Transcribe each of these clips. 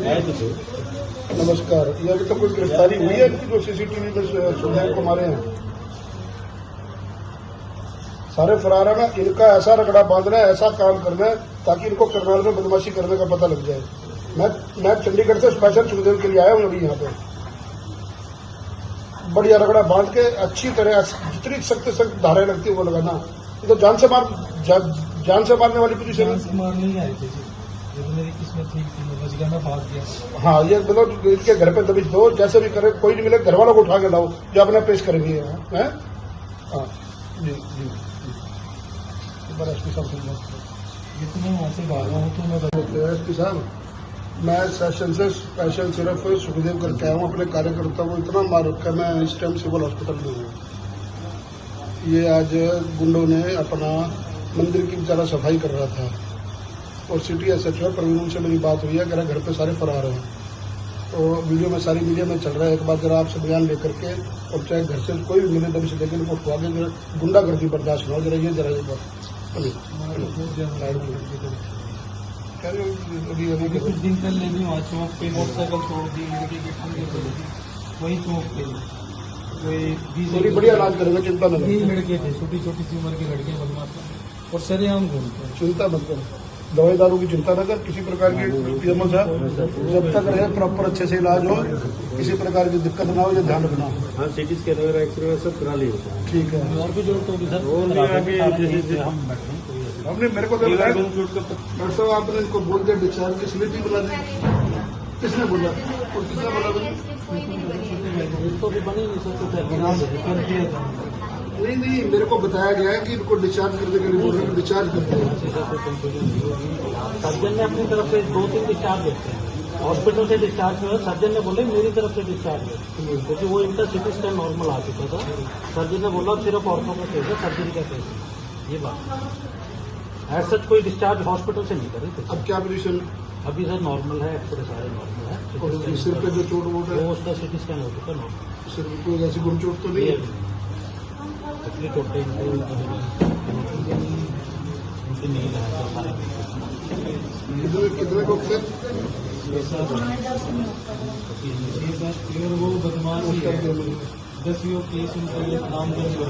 नमस्कार। ये अभी तक कोई गिरफ्तारी हुई है इनकी जो सीसीटीवी में सुधैर को मारे हैं? सारे फरार है ना। इनका ऐसा रगड़ा बांधना है, ऐसा काम करना है ताकि इनको करनाल में बदमाशी करने का पता लग जाए। मैं चंडीगढ़ से स्पेशल सुखदेव के लिए आया हूँ अभी यहाँ पे। बढ़िया रगड़ा बांध के अच्छी तरह जितनी सख्त सख्त धाराएं लगती है वो लगाना। तो जान से मारने वाली पोजीशन नहीं आए थे जी। ये तो मेरी किस्मत ठीक थी, मैं बच गया, मैं भाग गया। हाँ, ये मतलब इनके घर पे दबिश दो, जैसे भी करे, कोई नहीं मिले घर वालों को उठा के लाओ जो अपना पेश करेंगे। हैं? हाँ जी जी। एसपी साहब ये तो मैं वहाँ से भागा हूँ तो मैं एसपी साहब, मैं सेशन से स्पेशल सिर्फ सुखदेव करके आया हूँ। अपने कार्यकर्ताओं को इतना मार रखा, मैं इस टाइम सिविल हॉस्पिटल में हूँ। ये आज गुंडों ने अपना मंदिर की बेचारा सफाई कर रहा था और सिटी एसएचओ प्रवीण से मेरी बात हुई है, कह रहा घर पे सारे फरार हैं। तो वीडियो में सारी मीडिया में चल रहा है। एक बार जरा आपसे बयान लेकर के, और चाहे घर से कोई भी मिले दबी से लेकिन उनको खुआ के गुंडागर्दी बर्दाश्त हो। जरा ये कुछ दिन पहले भी वहाँ चौक पे मोटरसाइकिल छोड़ दी, लड़के की ठंडी पड़ी थी वही चौक पे। बड़ी बढ़िया इलाज करेंगे, चिंता न करें। 3 लड़के थे, छोटी छोटी सी उम्र के लड़के बदमाश और सरेआम घूमते। चिंता मत करो, दवाई दारू की चिंता न कर, किसी प्रकार की पीएमओ साहब जब तक रहे प्रॉपर अच्छे से इलाज हो, किसी प्रकार की दिक्कत ना हो, ये ध्यान रखना। हाँ, सीटी स्कैन वगैरह एक्सरे सब करा लिया होता है। ठीक है। और भी जरूरत होगी सर, हम बैठे आपने मेरे को तो डॉक्टर साहब आपने इनको बोल दिया डिस्चार्ज की स्लिप भी बुला दी। किसने बोला और किसने बोला? इसको भी बनी नहीं सकते। नहीं, मेरे को बताया गया है कि इनको डिस्चार्ज करने के लिए बोल रहे हैं, डिस्चार्ज करते हैं। सर्जन ने अपनी तरफ से 2-3 डिस्चार्ज देते हैं। हॉस्पिटल से डिस्चार्ज हुआ, सर्जन ने बोले मेरी तरफ से डिस्चार्ज है, क्योंकि वो इनका सिटी स्कैन नॉर्मल आ चुका था। सर्जन ने बोला सिर्फ ऑर्थो का केस है, सर्जरी का केस है। ये बात ऐसा कोई डिस्चार्ज हॉस्पिटल से नहीं करे थे। अब क्या पोजीशन? अभी सर नॉर्मल है, एक्सरे सारे नॉर्मल है। सिर पे जो चोट वोट है वो उसका सिटी स्कैन हो चुका नॉर्मल। सिर में कोई ऐसी गुम चोट तो नहीं है? इतनी चोटें उनकी नींद है सारे। कितने को फिर वो बदमाश ही है। 10 केस उनका ये नाम दर्ज हो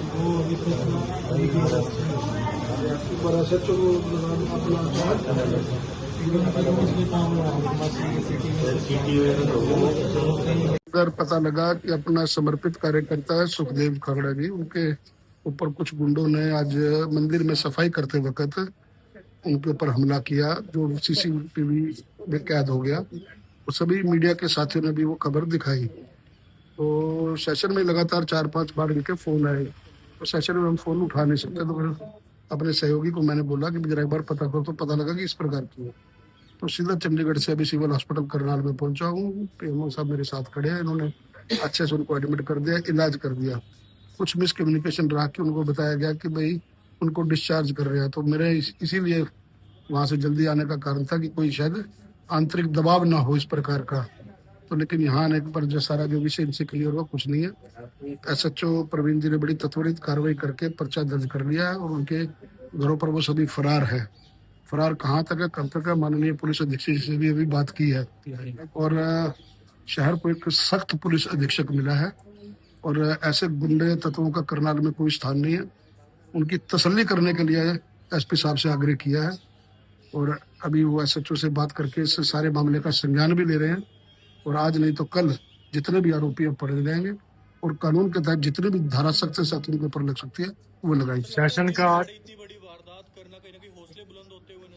वो अभी बड़ा सच अपना अगर पता लगा कि अपना समर्पित कार्यकर्ता है सुखदेव खगड़ा जी, उनके ऊपर कुछ गुंडों ने आज मंदिर में सफाई करते वक्त उनके ऊपर हमला किया, जो सीसीटीवी में कैद हो गया। तो सभी मीडिया के साथियों ने भी वो खबर दिखाई। तो सेशन में लगातार 4-5 बार इनके फोन आए, तो सेशन में हम फोन उठा नहीं सकते। तो फिर अपने सहयोगी को मैंने बोला कि जरा एक बार पता करो। तो पता लगा कि इस प्रकार की है। तो सीधा चंडीगढ़ से अभी सिविल हॉस्पिटल करनाल में पहुंचा हूँ। पीएमओ साहब मेरे साथ खड़े हैं, इन्होंने अच्छे से उनको एडमिट कर दिया, इलाज कर दिया। कुछ मिसकम्युनिकेशन रहा कि उनको बताया गया कि भाई उनको डिस्चार्ज कर रहे हैं। तो मेरे इसीलिए वहां से जल्दी आने का कारण था कि कोई शायद आंतरिक दबाव ना हो इस प्रकार का। तो लेकिन यहाँ आने पर जो सारा जो विषय इनसे क्लियर हुआ कुछ नहीं है। एसएचओ प्रवीण जी ने बड़ी त्वरित कार्रवाई करके पर्चा दर्ज कर लिया है और उनके घरों पर वो सभी फरार है। फरार कहाँ तक है, कब तक है, माननीय पुलिस अधीक्षक से भी अभी बात की है। और शहर को एक सख्त पुलिस अधीक्षक मिला है और ऐसे गुंडे तत्वों का करनाल में कोई स्थान नहीं है। उनकी तसल्ली करने के लिए एसपी साहब से आग्रह किया है और अभी वो एसएचओ से बात करके इस सारे मामले का संज्ञान भी ले रहे हैं। और आज नहीं तो कल जितने भी आरोपी अब पकड़े जाएंगे और कानून के तहत जितनी भी धारा सख्त से सख्त उनके ऊपर लग सकती है वो लगाएंगे। शासन का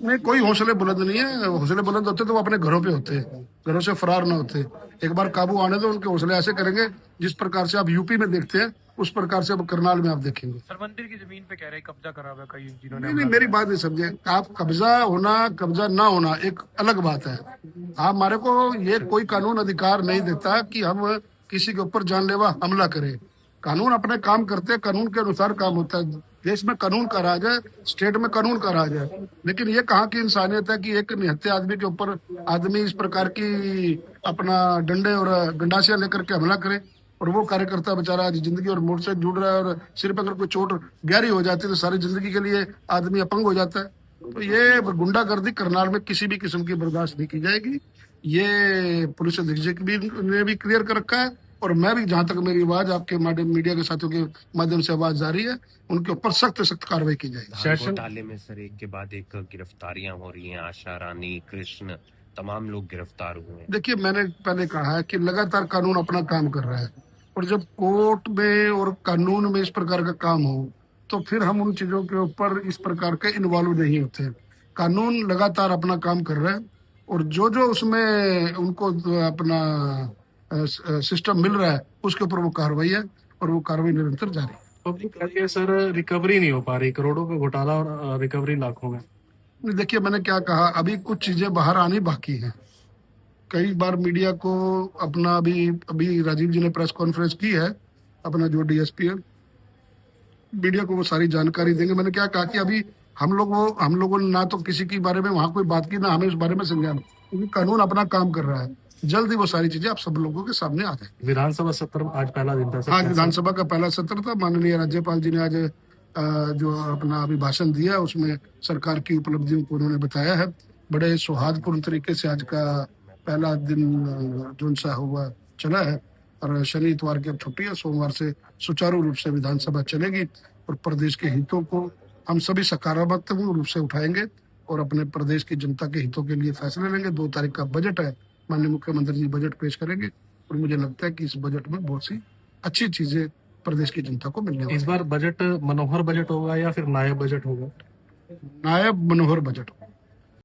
नहीं, कोई हौसले बुलंद नहीं है। हौसले बुलंद होते तो वो अपने घरों पे होते, घरों से फरार ना होते। एक बार काबू आने दो, उनके हौसले ऐसे करेंगे जिस प्रकार से आप यूपी में देखते हैं उस प्रकार से अब करनाल में आप देखेंगे। सर मंदिर की जमीन पे कह रहे कब्जा करा हुआ कई जिन्होंने। नहीं, मेरी बात नहीं समझे आप। कब्जा होना कब्जा ना होना एक अलग बात है। आप हमारे को ये कोई कानून अधिकार नहीं देता कि हम किसी के ऊपर जानलेवा हमला करें। कानून अपने काम करते हैं, कानून के अनुसार काम होता है। देश में कानून का राज है, स्टेट में कानून का राज है। लेकिन ये कहाँ की इंसानियत है कि एक निहत्थे आदमी के ऊपर आदमी इस प्रकार की अपना डंडे और गंडासियां लेकर के हमला करे। और वो कार्यकर्ता बेचारा आज जिंदगी और मौत से जुड़ रहा है और सिर पर अगर कोई चोट गहरी हो जाती है तो सारी जिंदगी के लिए आदमी अपंग हो जाता है। तो ये गुंडागर्दी करनाल में किसी भी किस्म की बर्दाश्त नहीं की जाएगी। ये पुलिस अधीक्षक भी ने भी क्लियर कर रखा है, और मैं भी, जहां तक मेरी आवाज आपके मीडिया के साथियों के माध्यम से आवाज जारी है, उनके ऊपर सख्त सख्त कार्रवाई की जाएगी। धान घोटाले में सर एक के बाद एक गिरफ्तारियां हो रही हैं, आशा रानी, कृष्ण, तमाम लोग गिरफ्तार हुए हैं। देखिए, मैंने पहले कहा है कि लगातार कानून अपना काम कर रहा है, और जब कोर्ट में और कानून में इस प्रकार का काम हो तो फिर हम उन चीजों के ऊपर इस प्रकार के इन्वॉल्व नहीं होते। कानून लगातार अपना काम कर रहा है, और जो जो उसमें उनको अपना सिस्टम मिल रहा है उसके ऊपर वो कार्रवाई है, और वो कार्रवाई निरंतर जारी है। पब्लिक कहती है सर रिकवरी नहीं हो पा रही, करोड़ों का घोटाला और रिकवरी लाखों में। नहीं, देखिए, मैंने क्या कहा, अभी कुछ चीजें बाहर आनी बाकी हैं। कई बार मीडिया को अपना अभी राजीव जी ने प्रेस कॉन्फ्रेंस की है, अपना जो डीएसपी है, मीडिया को वो सारी जानकारी देंगे। मैंने क्या कहा कि अभी हम लोगों ने ना तो किसी के बारे में वहां कोई बात की, ना हमें इस बारे में संज्ञान, क्योंकि कानून अपना काम कर रहा है। जल्द ही वो सारी चीजें आप सब लोगों के सामने आ जाएगी। विधानसभा सत्र आज पहला दिन था सर। हाँ, विधानसभा का पहला सत्र था। माननीय राज्यपाल जी ने आज जो अपना अभिभाषण दिया, उसमें सरकार की उपलब्धियों को उन्होंने बताया है। बड़े सौहार्दपूर्ण तरीके से आज का पहला दिन जो सा हुआ चला है, और शनि इतवार की अब छुट्टी है, सोमवार से सुचारू रूप से विधानसभा चलेगी, और प्रदेश के हितों को हम सभी सकारात्मक रूप से उठाएंगे और अपने प्रदेश की जनता के हितों के लिए फैसले लेंगे। 2 तारीख का बजट है, माननीय मुख्यमंत्री जी बजट पेश करेंगे, और मुझे लगता है कि इस बजट में बहुत सी अच्छी चीजें प्रदेश की जनता को मिलने वाली इस बार बजट मनोहर बजट होगा या फिर नायब बजट होगा? नायब मनोहर बजट।